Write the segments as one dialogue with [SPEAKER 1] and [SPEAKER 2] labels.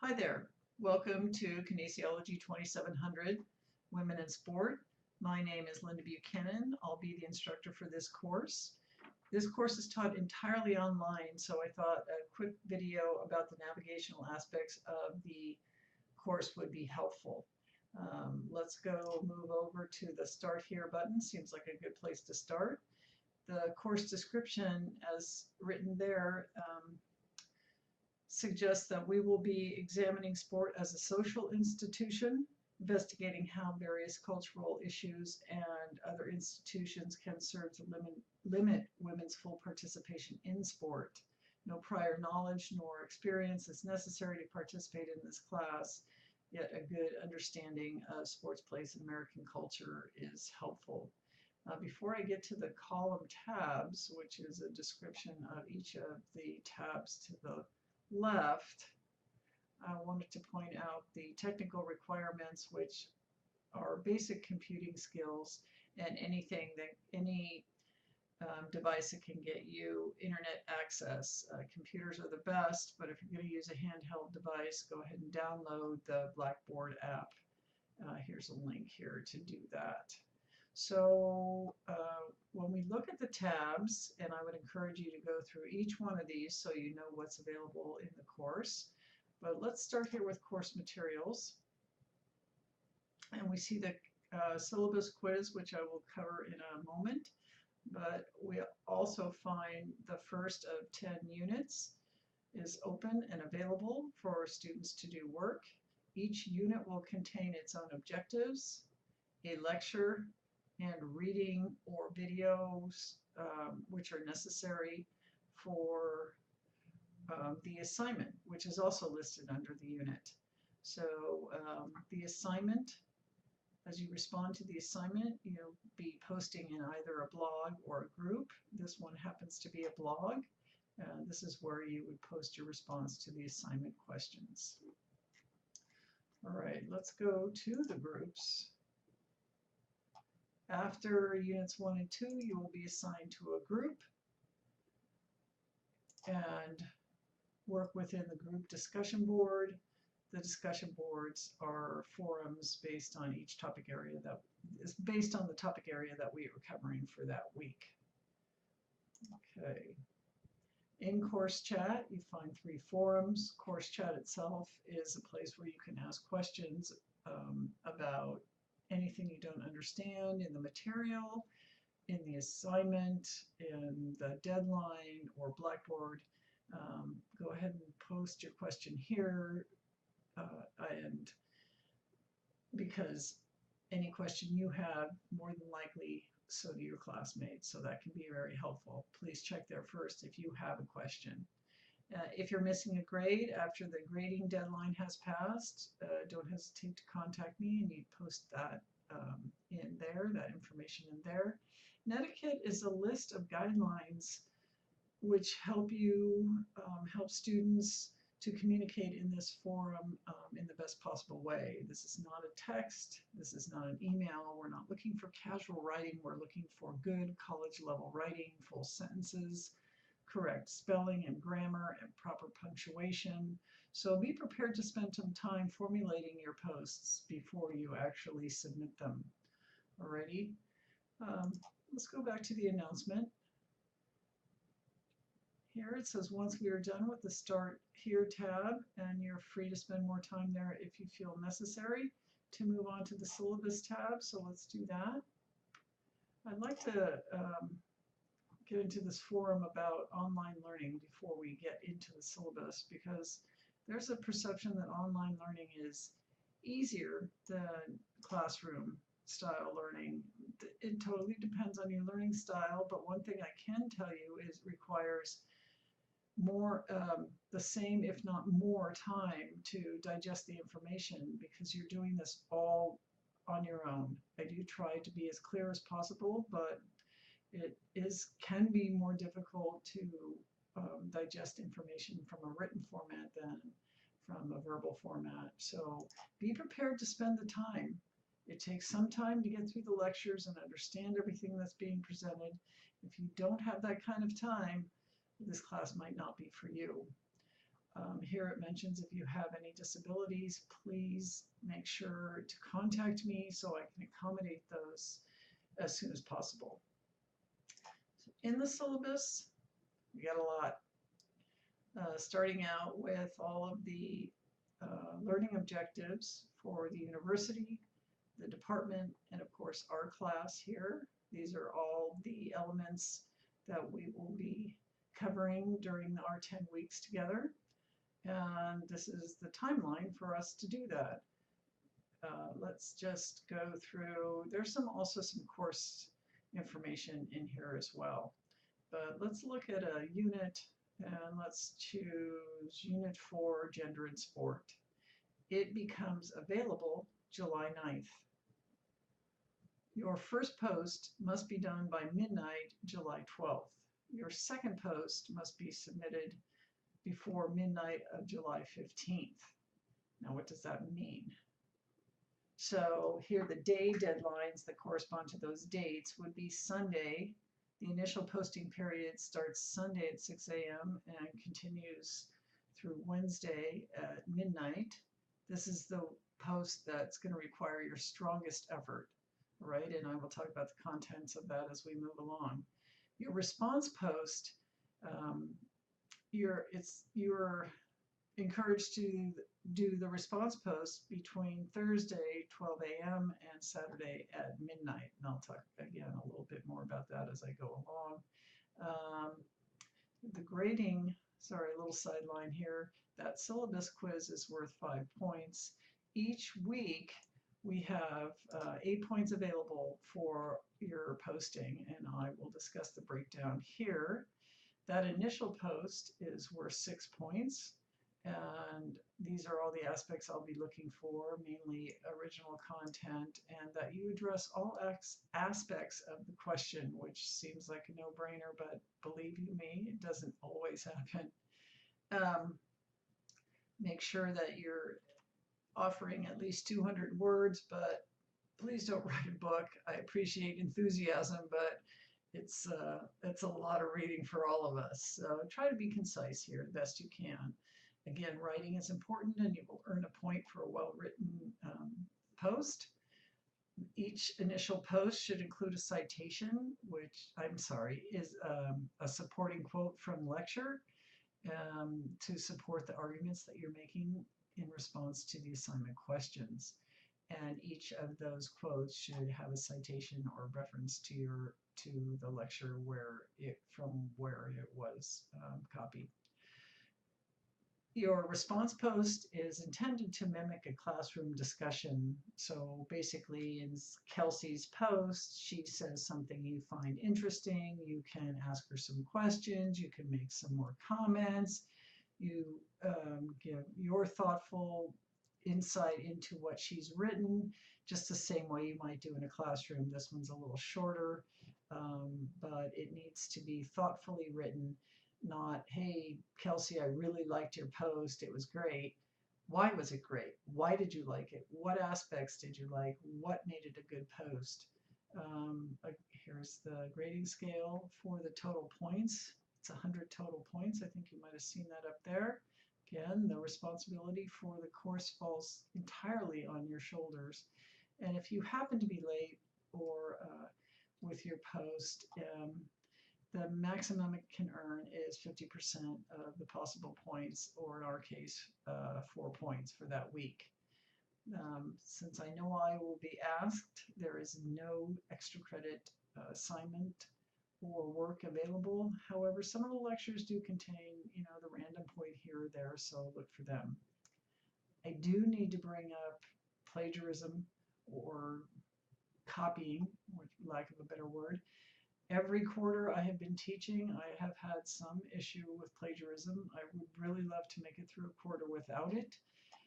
[SPEAKER 1] Hi there. Welcome to Kinesiology 2700, Women in Sport. My name is Linda Buchanan. I'll be the instructor for this course. This course is taught entirely online, so I thought a quick video about the navigational aspects of the course would be helpful. Let's go move over to the Start Here button. Seems like a good place to start. The course description, as written there, suggests that we will be examining sport as a social institution, investigating how various cultural issues and other institutions can serve to limit women's full participation in sport. No prior knowledge nor experience is necessary to participate in this class, yet a good understanding of sports place in American culture is helpful. Before I get to the column tabs, which is a description of each of the tabs to the left, I wanted to point out the technical requirements, which are basic computing skills and anything that any device that can get you internet access. Computers are the best, but if you're going to use a handheld device, go ahead and download the Blackboard app. Here's a link here to do that. So when we look at the tabs, and I would encourage you to go through each one of these so you know what's available in the course. But let's start here with course materials. And we see the syllabus quiz, which I will cover in a moment. But we also find the first of 10 units is open and available for students to do work. Each unit will contain its own objectives, a lecture, and reading or videos which are necessary for the assignment, which is also listed under the unit. So the assignment, as you respond to the assignment, you'll be posting in either a blog or a group. This one happens to be a blog. This is where you would post your response to the assignment questions. All right, let's go to the groups. After units 1 and 2, you will be assigned to a group and work within the group discussion board. The discussion boards are forums based on each topic area that is based on the topic area that we are covering for that week. Okay. In course chat, you find 3 forums. Course chat itself is a place where you can ask questions about anything you don't understand in the material, in the assignment, in the deadline, or Blackboard. Go ahead and post your question here, and because any question you have, more than likely, so do your classmates, so that can be very helpful. Please check there first if you have a question. If you're missing a grade after the grading deadline has passed, don't hesitate to contact me and you post that in there, that information in there. Netiquette is a list of guidelines which help you help students to communicate in this forum in the best possible way. This is not a text, this is not an email, we're not looking for casual writing, we're looking for good college level writing, full sentences, correct spelling and grammar and proper punctuation. So be prepared to spend some time formulating your posts before you actually submit them. Alrighty, let's go back to the announcement. Here it says once we are done with the Start Here tab, and you're free to spend more time there if you feel necessary to move on to the syllabus tab. So let's do that. I'd like to get into this forum about online learning before we get into the syllabus, because there's a perception that online learning is easier than classroom style learning. It totally depends on your learning style, but one thing I can tell you is it requires more, the same if not more time to digest the information, because you're doing this all on your own. I do try to be as clear as possible, but it can be more difficult to digest information from a written format than from a verbal format. So be prepared to spend the time. It takes some time to get through the lectures and understand everything that's being presented. If you don't have that kind of time, this class might not be for you. Here it mentions if you have any disabilities, please make sure to contact me so I can accommodate those as soon as possible. So in the syllabus, we got a lot. Starting out with all of the learning objectives for the university, the department, and of course our class here. These are all the elements that we will be covering during our 10 weeks together. And this is the timeline for us to do that. Let's just go through, there's also some course information in here as well. But let's look at a unit, and let's choose Unit 4, Gender and Sport. It becomes available July 9th. Your first post must be done by midnight, July 12th. Your second post must be submitted before midnight of July 15th. Now, what does that mean? So here the day deadlines that correspond to those dates would be Sunday. The initial posting period starts Sunday at 6 a.m. and continues through Wednesday at midnight. This is the post that's going to require your strongest effort, right? And I will talk about the contents of that as we move along. Your response post, you're encouraged to do the response post between Thursday 12 a.m. and Saturday at midnight. And I'll talk again a little bit more about that as I go along. The grading, sorry, a little sideline here. That syllabus quiz is worth 5 points. Each week we have 8 points available for your posting, and I will discuss the breakdown here. That initial post is worth 6 points. And these are all the aspects I'll be looking for, mainly original content, and that you address all aspects of the question, which seems like a no-brainer, but believe you me, it doesn't always happen. Make sure that you're offering at least 200 words, but please don't write a book. I appreciate enthusiasm, but it's a lot of reading for all of us. So try to be concise here the best you can. Again, writing is important, and you will earn a point for a well-written post. Each initial post should include a citation, which, is a supporting quote from lecture to support the arguments that you're making in response to the assignment questions. And each of those quotes should have a citation or reference to the lecture from where it was copied. Your response post is intended to mimic a classroom discussion. So basically in Kelsey's post, she says something you find interesting. You can ask her some questions. You can make some more comments. You give your thoughtful insight into what she's written, just the same way you might do in a classroom. This one's a little shorter, but it needs to be thoughtfully written. Not, hey, Kelsey, I really liked your post. It was great. Why was it great? Why did you like it? What aspects did you like? What made it a good post? Here's the grading scale for the total points. It's 100 total points. I think you might have seen that up there. Again, the responsibility for the course falls entirely on your shoulders. And if you happen to be late or with your post, the maximum it can earn is 50% of the possible points, or in our case, 4 points for that week. Since I know I will be asked, there is no extra credit assignment or work available. However, some of the lectures do contain, the random point here or there, so look for them. I do need to bring up plagiarism or copying, for lack of a better word. Every quarter I have been teaching, I have had some issue with plagiarism. I would really love to make it through a quarter without it.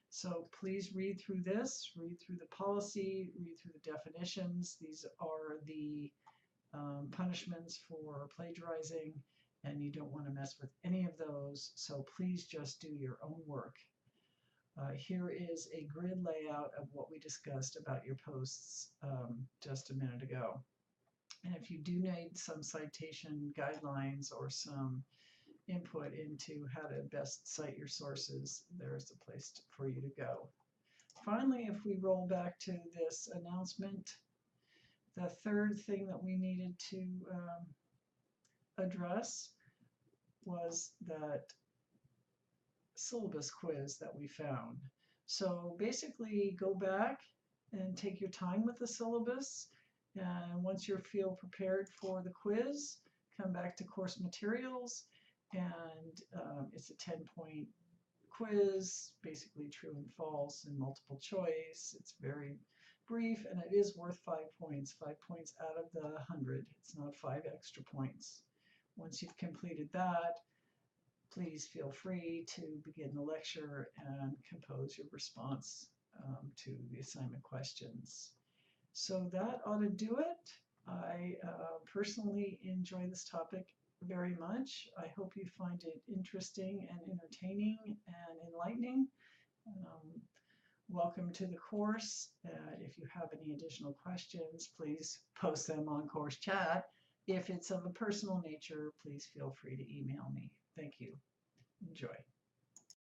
[SPEAKER 1] So please read through this, read through the policy, read through the definitions. These are the punishments for plagiarizing, and you don't want to mess with any of those. So please just do your own work. Here is a grid layout of what we discussed about your posts just a minute ago. And if you do need some citation guidelines or some input into how to best cite your sources, there's a place for you to go. Finally, if we roll back to this announcement, the third thing that we needed to address was that syllabus quiz that we found. So basically go back and take your time with the syllabus, and once you feel prepared for the quiz, come back to course materials, and it's a 10-point quiz, basically true and false and multiple choice. It's very brief, and it is worth 5 points, 5 points out of the 100. It's not 5 extra points. Once you've completed that, please feel free to begin the lecture and compose your response to the assignment questions. So that ought to do it. I personally enjoy this topic very much. I hope you find it interesting and entertaining and enlightening. Welcome to the course. If you have any additional questions, please post them on course chat. If it's of a personal nature, please feel free to email me. Thank you. Enjoy.